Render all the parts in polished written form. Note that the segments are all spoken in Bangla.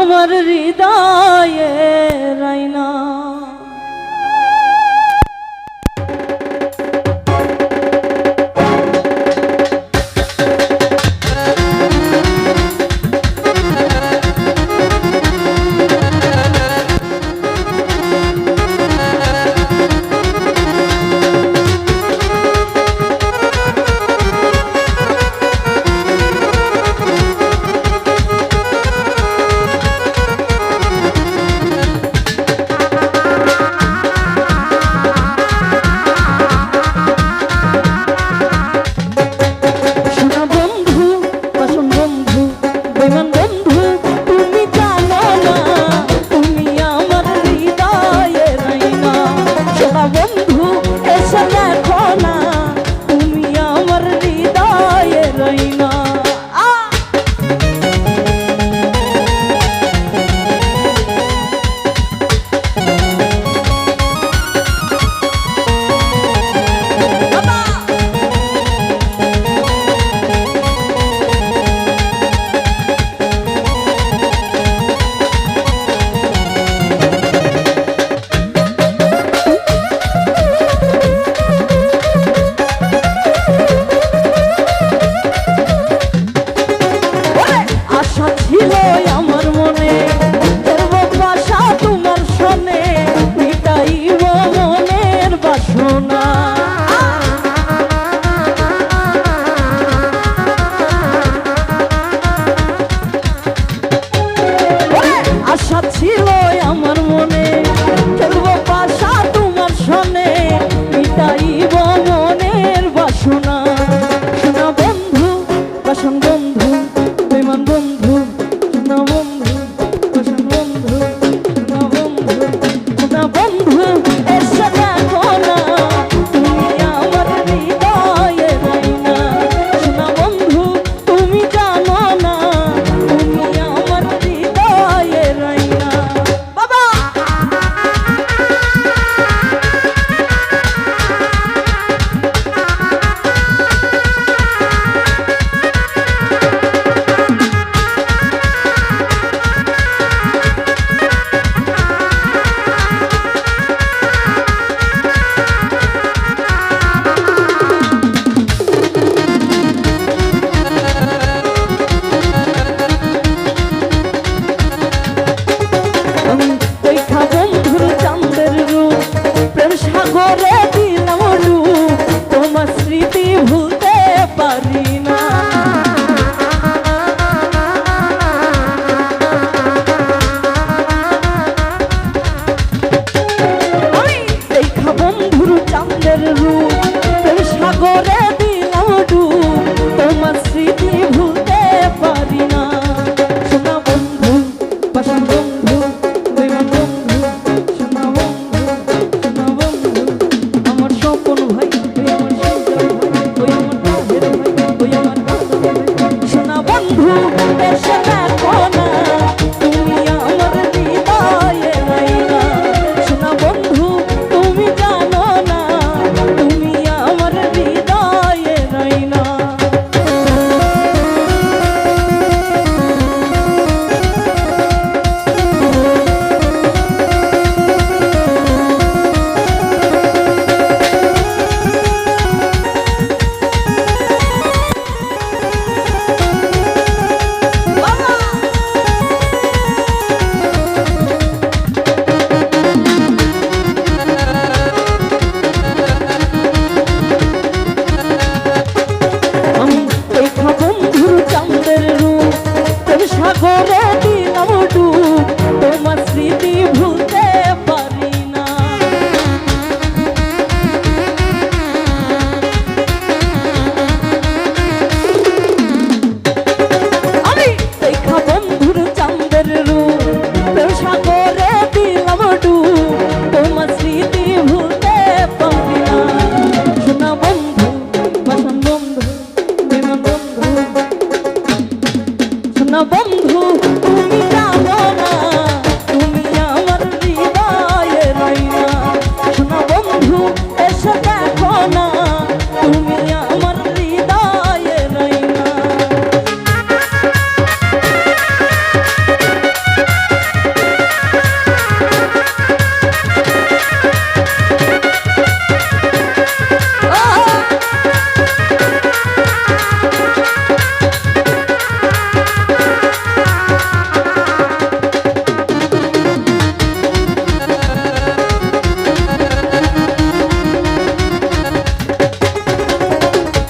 আমার হৃদয়ে রাইনা।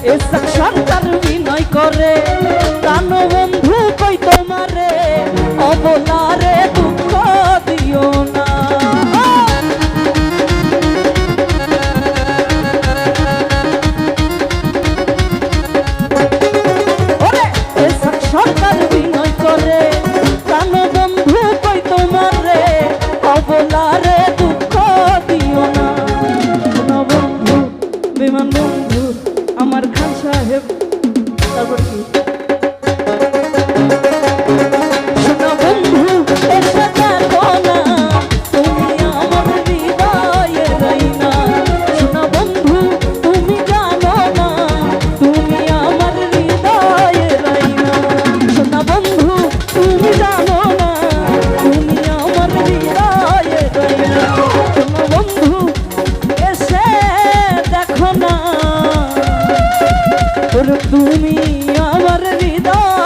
এসা সরকার বিনয় করে প্রাণ বন্ধু কই তোমারে অবলারে দুঃখ দিও না ওরে এসা সরকার বিনয় করে প্রাণ বন্ধু কই তোমারে অবলারে দুঃখ দিও না শোনো বন্ধু বিমান বন্ধু আমার খান সাহেব তারপর কি শোনো বন্ধু এসে দেখো না তুমি আমার হৃদয়ে রাইনা শোনো বন্ধু তুমি জানো না তুমি আমার হৃদয়ে রাইনা শোনো বন্ধু তুমি জানো না তুমি আমার হৃদয়ে রাইনা শোনো বন্ধু এসে দেখো না তুমি আমার হৃদয়